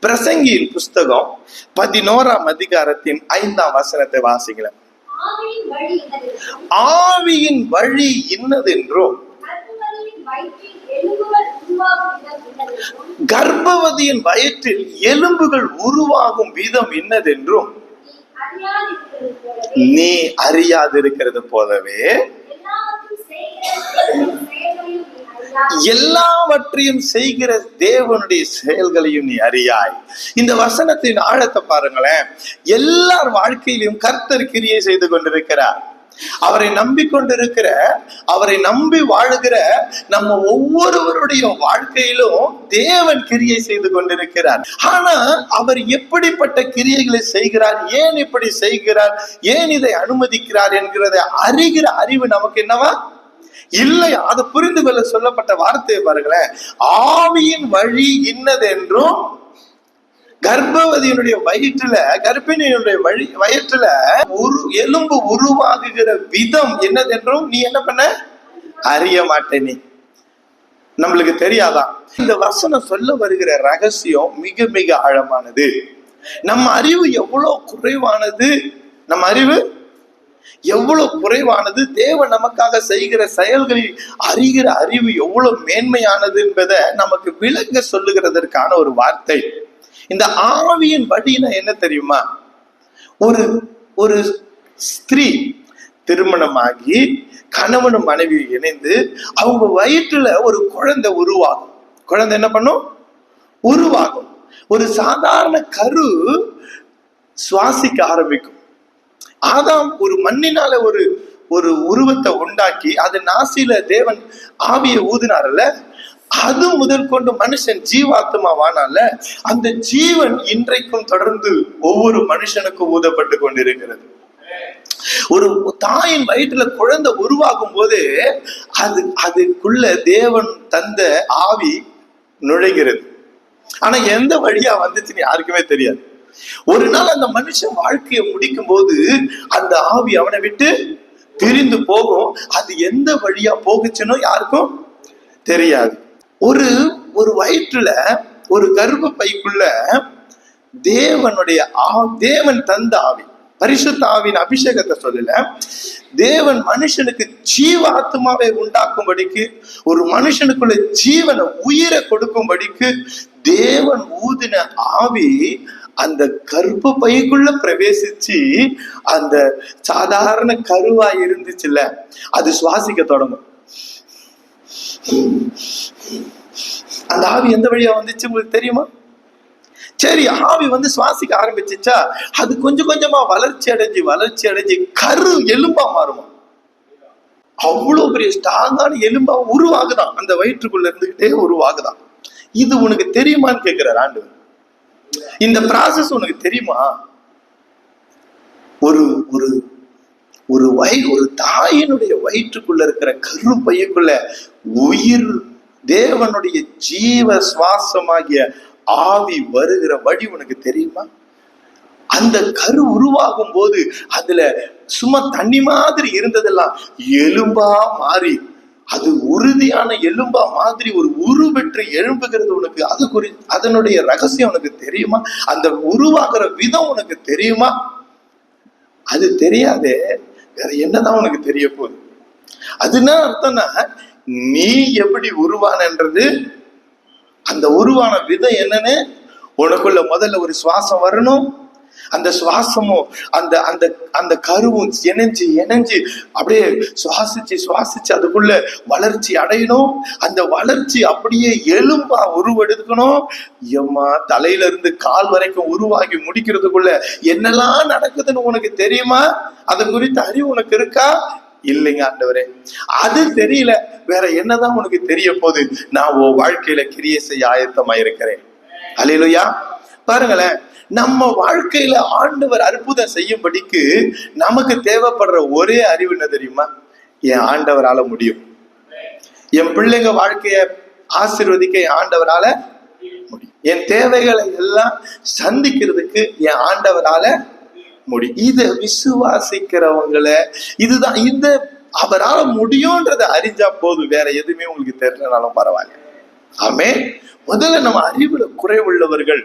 பிரசங்கியின் புஸ்தகம் 11ஆம் அதிகாரத்தின் 5ஆம் வசனத்தை வாசிக்கலாம். ஆவியின் வழி இன்னதென்றும் கர்ப்பவதியின் வயிற்றில் எலும்புகள் உருவாகும் விதம் இன்னதென்றும் நீ அறியாதிருக்கிறது போலவே எல்லாவற்றையும் செய்கிற தேவனுடைய செயல்களையும் நீ அறியாய். இந்த வசனத்தின் ஆழத்தை பாருங்களேன். எல்லார் வாழ்க்கையிலும் கர்த்தர் கிரியை செய்து கொண்டிருக்கிறார். அவரை நம்பிக்கொண்டிருக்கிற, அவரை நம்பி வாழுகிற நம்ம ஒவ்வொருவருடைய வாழ்க்கையிலும் தேவன் கிரியை செய்து கொண்டிருக்கிறார். ஆனா அவர் எப்படிப்பட்ட கிரியைகளை செய்கிறார், ஏன் இப்படி செய்கிறார், ஏன் இதை அனுமதிக்கிறார் என்கிறதை அறிகிற அறிவு நமக்கு என்னவா இல்லையா? அதை புரிந்து கொள்ள சொல்லப்பட்ட வார்த்தையை பாருங்களேன். ஆவியின் வழி இன்னதென்றும் கர்ப்பவதியினுடைய வயிற்றுல, கர்ப்பிணியினுடைய வயிற்றுல எலும்பு உருவாகுகிற விதம் என்னதென்றும் நீ என்ன பண்ண அறிய மாட்டேன். நீ நம்மளுக்கு தெரியாதான்? இந்த வசனம் சொல்ல வருகிற ரகசியம் மிக மிக ஆழமானது. நம்ம அறிவு எவ்வளவு குறைவானது, நம்ம அறிவு எவ்வளவு குறைவானது, தேவன் நமக்காக செய்கிற செயல்களில் அறிகிற அறிவு எவ்வளவு மேன்மையானது என்பதை நமக்கு விளங்க சொல்லுகிறதற்கான ஒரு வார்த்தை. இந்த ஆவியின் வழினா என்ன தெரியுமா? ஒரு ஸ்திரீ திருமணமாகி கணவனும் மனைவி இணைந்து அவங்க வயிற்றுல ஒரு குழந்தை உருவாகும். குழந்தை என்ன பண்ணும்? உருவாகும். ஒரு சாதாரண கரு சுவாசிக்க ஆரம்பிக்கும். ஆதாம் ஒரு மண்ணினால ஒரு உருவத்தை உண்டாக்கி அது நாசில தேவன் ஆவியை ஊதினார்ல, அது முதல் கொண்டு மனுஷன் ஜீவாத்மாவானால அந்த ஜீவன் இன்றைக்கும் தொடர்ந்து ஒவ்வொரு மனுஷனுக்கும் ஊதப்பட்டு கொண்டிருக்கிறது. ஒரு தாயின் வயிற்றுல குழந்தை உருவாகும் போது அதுக்குள்ள தேவன் தந்த ஆவி நுழைகிறது. ஆனா எந்த வழியா வந்துச்சுன்னு யாருக்குமே தெரியாது. ஒரு நாள் அந்த மனுஷன் வாழ்க்கையை முடிக்கும் போது அந்த ஆவி அவனை விட்டு பிரிந்து போகும். அது எந்த வழியா போகுச்சுன்னு யாருக்கும் தெரியாது. ஒரு வயிற்றுல ஒரு கர்ப்ப பைக்குள்ள தேவன் தந்த ஆவி, பரிசுத்த ஆவின் அபிஷேகத்தை சொல்லல, தேவன் மனுஷனுக்கு ஜீவ ஆத்மாவை உண்டாக்கும்படிக்கு, ஒரு மனுஷனுக்குள்ள ஜீவனை உயிரை கொடுக்கும்படிக்கு தேவன் ஊதின ஆவி அந்த கர்ப்ப பைக்குள்ள பிரவேசிச்சு அந்த சாதாரண கருவா இருந்துச்சுல்ல, அது சுவாசிக்க தொடங்கும். அந்த ஆவி எந்த வழியா வந்துச்சு உங்களுக்கு தெரியுமா? சரி, ஆவி சுவாசிக்க ஆரம்பிச்சுச்சா, அது கொஞ்சம் கொஞ்சமா வளர்ச்சி அடைஞ்சு கரு எலும்பா மாறுமா. அவ்வளவு பெரிய ஸ்ட்ராங்கான எலும்பா உருவாகுதான், அந்த வயிற்றுக்குள்ள இருந்துகிட்டே உருவாகுதான். இது உனக்கு தெரியுமான்னு கேட்கிறார் ஆண்டவர். இந்த ப்ராசஸ் உனக்கு தெரியுமா? ஒரு தாயினுடைய வயிற்றுக்குள்ள இருக்கிற கரு பையக்குள்ள உயிர், தேவனுடைய ஜீவ சுவாசமாகிய ஆவி வருகிற வழி உனக்கு தெரியுமா? அந்த கரு உருவாகும் போது அதுல சும்மா தண்ணி மாதிரி இருந்ததெல்லாம் எலும்பா மாறி, அது உறுதியான எலும்பா மாதிரி ஒரு உருவெற்று எழும்புகிறது உனக்கு. அதனுடைய ரகசியம் உனக்கு தெரியுமா? அந்த உருவாகிற விதம் உனக்கு தெரியுமா? அது தெரியாதே, வேற என்னதான் உனக்கு தெரிய போகுது? அதுனா அர்த்தம்னா நீ எப்படி உருவானன்றது, அந்த உருவான விதம் என்னன்னு உனக்குள்ள முதல்ல ஒரு சுவாசம் வரணும். அந்த சுவாசமும் அந்த கருவும் இணைஞ்சு அப்படியே சுவாசிச்சு அதுக்குள்ள வளர்ச்சி அடையணும். அந்த வளர்ச்சி அப்படியே எலும்பா உருவெடுக்கணும். எம்மா தலையில இருந்து கால் வரைக்கும் உருவாகி முடிக்கிறதுக்குள்ள என்னெல்லாம் நடக்குதுன்னு உனக்கு தெரியுமா? அது குறித்த அறிவு உனக்கு இருக்கா? இல்லைங்க ஆண்டவரே, அது தெரியல, வேற என்னதான் உனக்கு தெரிய போகுது? நான் உன் வாழ்க்கையில கிரியை செய்ய ஆயத்தமா இருக்கிறேன். அல்லேலூயா. பாருங்களேன், நம்ம வாழ்க்கையில ஆண்டவர் அற்புதம் செய்யும்படிக்கு நமக்கு தேவைப்படுற ஒரே அறிவு என்ன தெரியுமா? என் ஆண்டவரால முடியும். என் பிள்ளைங்க வாழ்க்கைய ஆசீர்வதிக்க என் ஆண்டவரால முடியும். என் தேவைகளை எல்லாம் சந்திக்கிறதுக்கு என் ஆண்டவரால முடியும். இதை விசுவாசிக்கிறவங்களை இதுதான், இந்த அவரால முடியும்ன்றதை அறிஞ்சா போதும், வேற எதுவுமே உங்களுக்கு தெரியலனாலும் பரவாயில்ல. ஆமே, முதல்ல நம்ம அறிவுல குறைவுள்ளவர்கள்